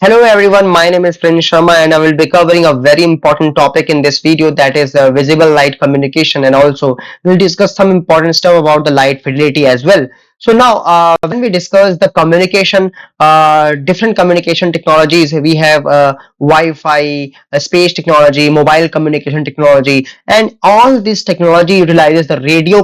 Hello everyone, my name is Prince Sharma and I will be covering a very important topic in this video, that is visible light communication, and also we'll discuss some important stuff about the light fidelity as well. So now when we discuss the communication, different communication technologies, we have Wi-Fi, space technology, mobile communication technology, and all this technology utilizes the radio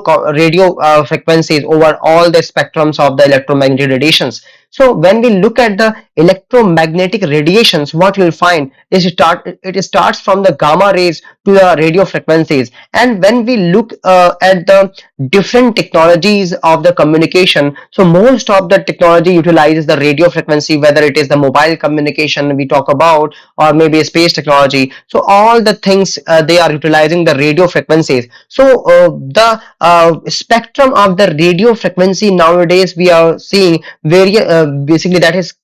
frequencies over all the spectrums of the electromagnetic radiations. So when we look at the electromagnetic radiations, what you'll find is it starts from the gamma rays to the radio frequencies. And when we look at the different technologies of the communication, so most of the technology utilizes the radio frequency, whether it is the mobile communication we talk about or maybe space technology. So all the things they are utilizing the radio frequencies. So the spectrum of the radio frequency nowadays we are seeing very basically that is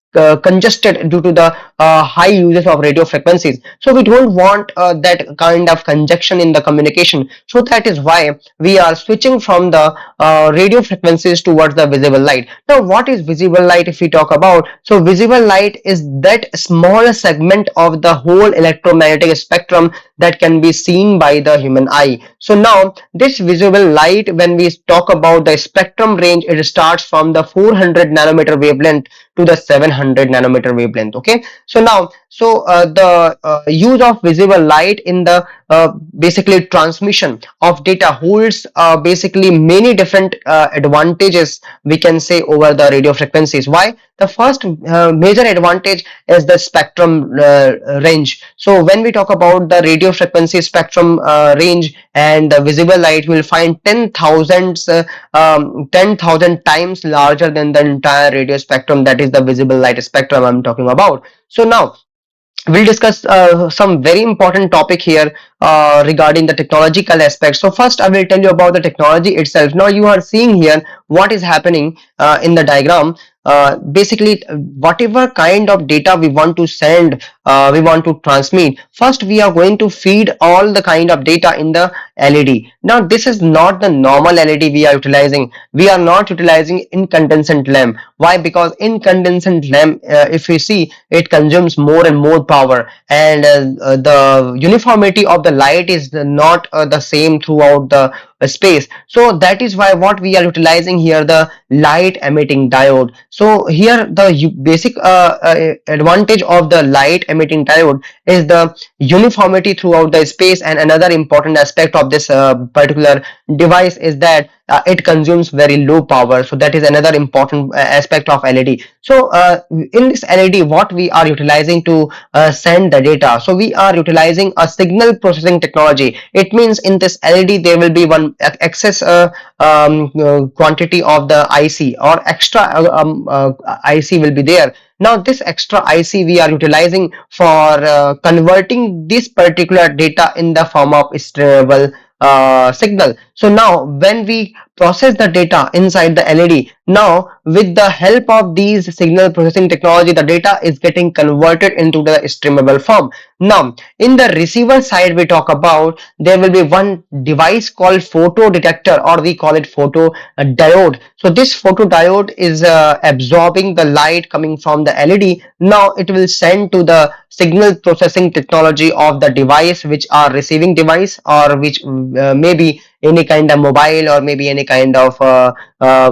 congested due to the high uses of radio frequencies. So we don't want that kind of congestion in the communication. So that is why we are switching from the radio frequencies towards the visible light. Now, what is visible light if we talk about? So visible light is that small segment of the whole electromagnetic spectrum that can be seen by the human eye. So now this visible light, when we talk about the spectrum range, it starts from the 400 nanometer wavelength to the 700 nanometer wavelength. Okay, so now the use of visible light in the basically transmission of data holds basically many different advantages, we can say, over the radio frequencies. Why? The first major advantage is the spectrum range. So when we talk about the radio frequency spectrum range and the visible light, we'll find 10,000 times larger than the entire radio spectrum, that is the visible light spectrum I'm talking about. So now we'll discuss some very important topic here regarding the technological aspects. So first I will tell you about the technology itself. Now you are seeing here what is happening in the diagram. Basically whatever kind of data we want to send, we want to transmit, first we are going to feed all the kind of data in the LED. Now this is not the normal LED we are utilizing. We are not utilizing incandescent lamp. Why? Because incandescent lamp, if we see, it consumes more and more power, and the uniformity of the light is not the same throughout the space. So that is why what we are utilizing here, the light emitting diode. So here the basic advantage of the light emitting diode is the uniformity throughout the space. And another important aspect of this particular device is that it consumes very low power. So that is another important aspect of LED. So in this LED, what we are utilizing to send the data, so we are utilizing a signal processing technology. It means in this LED there will be one excess quantity of the IC, or extra IC will be there. Now this extra IC we are utilizing for converting this particular data in the form of streamable signal. So now when we process the data inside the LED, now with the help of these signal processing technology, the data is getting converted into the streamable form. Now in the receiver side we talk about, there will be one device called photo detector, or we call it photo diode. So this photo diode is absorbing the light coming from the LED. Now it will send to the signal processing technology of the device, which are receiving device, or which maybe any kind of mobile, or maybe any kind of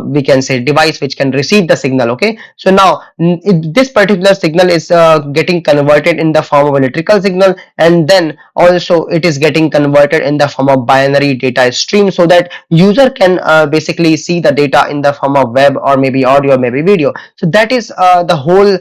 we can say device which can receive the signal. Okay, so now this particular signal is getting converted in the form of electrical signal, and then also it is getting converted in the form of binary data stream, so that user can basically see the data in the form of web, or maybe audio, maybe video. So that is the whole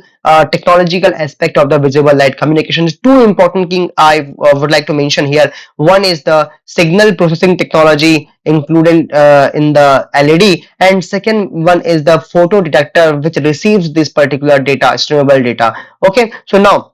technological aspect of the visible light communication. Two important things I would like to mention here. One is the signal processing technology included in the LED, and second one is the photo detector, which receives this particular data, streamable data. Okay, so now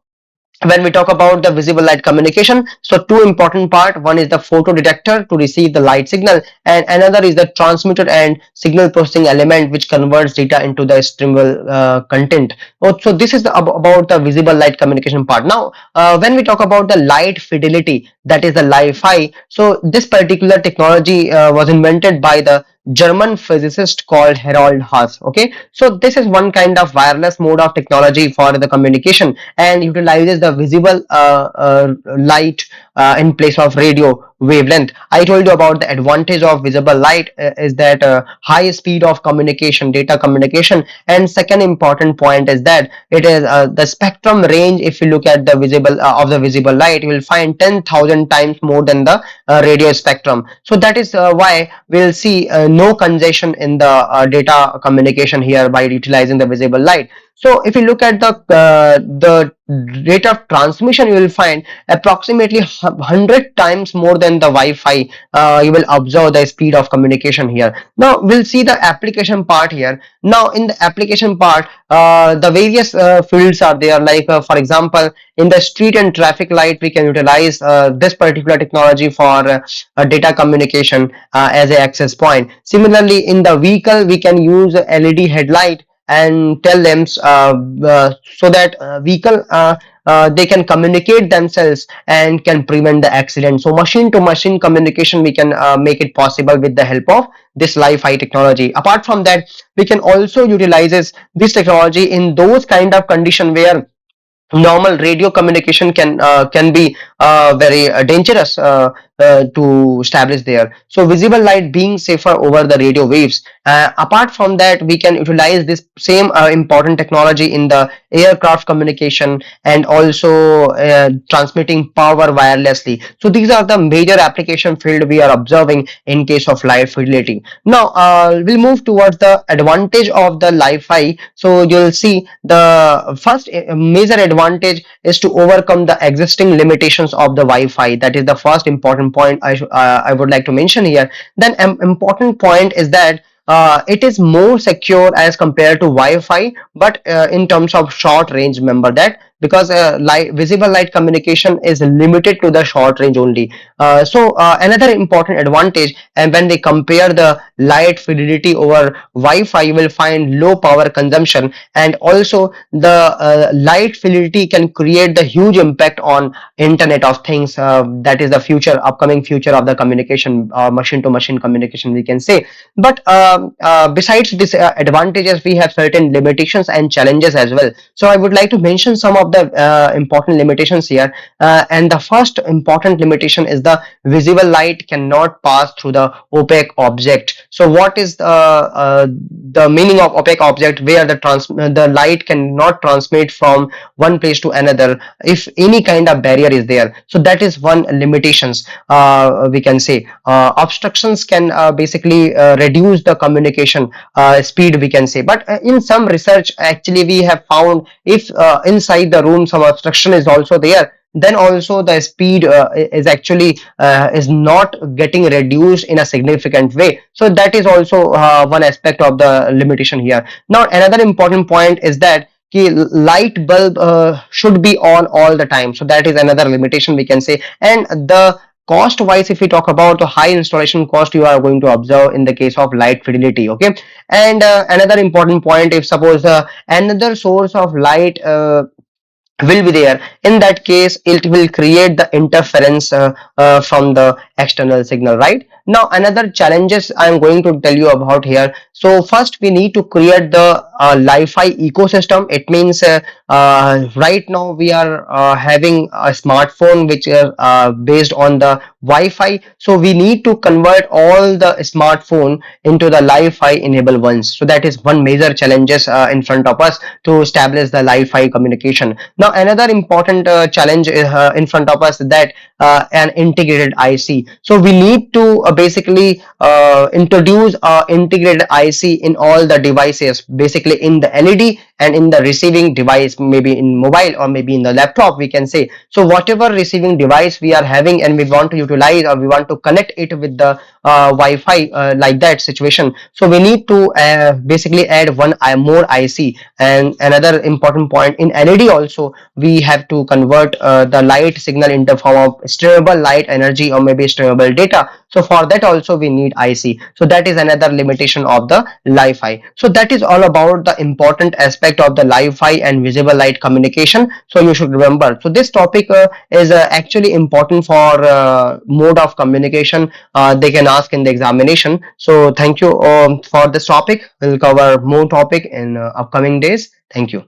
when we talk about the visible light communication, so two important part: one is the photo detector to receive the light signal, and another is the transmitter and signal processing element, which converts data into the streamable content. So this is about the visible light communication part. Now when we talk about the light fidelity, that is the Li-Fi, so this particular technology was invented by the German physicist called Harold Haas. Okay, so this is one kind of wireless mode of technology for the communication and utilizes the visible light in place of radio wavelength. I told you about the advantage of visible light is that high speed of communication, data communication, and second important point is that it is the spectrum range. If you look at the visible of the visible light, you will find 10,000 times more than the radio spectrum. So that is why we'll see no congestion in the data communication here by utilizing the visible light. So if you look at the rate of transmission, you will find approximately 100 times more than the Wi-Fi. You will observe the speed of communication here. Now we'll see the application part here. Now in the application part, the various fields are there, like for example, in the street and traffic light we can utilize this particular technology for data communication as a access point. Similarly, in the vehicle we can use LED headlight and tell them so that vehicle they can communicate themselves and can prevent the accident. So machine to machine communication we can make it possible with the help of this Li-Fi technology. Apart from that, we can also utilizes this technology in those kind of condition where normal radio communication can be very dangerous to establish there. So visible light being safer over the radio waves. Apart from that, we can utilize this same important technology in the aircraft communication and also transmitting power wirelessly. So these are the major application field we are observing in case of light fidelity. Now we'll move towards the advantage of the Li-Fi. So you'll see the first major advantage is to overcome the existing limitations of the Wi-Fi. That is the first important point I would like to mention here. Then important point is that it is more secure as compared to Wi-Fi, but in terms of short range, remember that, because visible light communication is limited to the short range only. So another important advantage, and when they compare the light fidelity over Wi-Fi, you will find low power consumption, and also the light fidelity can create the huge impact on Internet of Things. That is the future, upcoming future of the communication, machine to machine communication, we can say. But besides these advantages, we have certain limitations and challenges as well. So I would like to mention some of the important limitations here. And the first important limitation is the visible light cannot pass through the opaque object. So what is the meaning of opaque object? Where the light cannot transmit from one place to another if any kind of barrier is there. So that is one limitations, we can say. Obstructions can basically reduce the communication speed, we can say. But in some research, actually we have found if inside the room some obstruction is also there, then also the speed is actually is not getting reduced in a significant way. So that is also one aspect of the limitation here. Now another important point is that light bulb should be on all the time. So that is another limitation, we can say. And the cost wise, if we talk about the high installation cost you are going to observe in the case of light fidelity. Okay, and another important point, if suppose another source of light will be there, in that case it will create the interference from the external signal. Right now, another challenges I am going to tell you about here. So first we need to create the Li-Fi ecosystem. It means right now we are having a smartphone which are based on the Wi-Fi. So we need to convert all the smartphone into the Li-Fi enabled ones. So that is one major challenges in front of us to establish the Li-Fi communication. Now another important challenge in front of us, that an integrated IC. So we need to basically introduce integrated IC in all the devices, basically in the LED and in the receiving device, maybe in mobile or maybe in the laptop, we can say. So whatever receiving device we are having and we want to utilize or we want to connect it with the Wi-Fi, like that situation, so we need to basically add one more IC. And another important point, in LED also we have to convert the light signal into form of streamable light energy or maybe streamable data. So for that also we need IC. So that is another limitation of the Li-Fi. So that is all about the important aspect of the Li-Fi and visible light communication. So you should remember. So this topic is actually important for mode of communication they can ask in the examination. So thank you for this topic. We'll cover more topic in upcoming days. Thank you.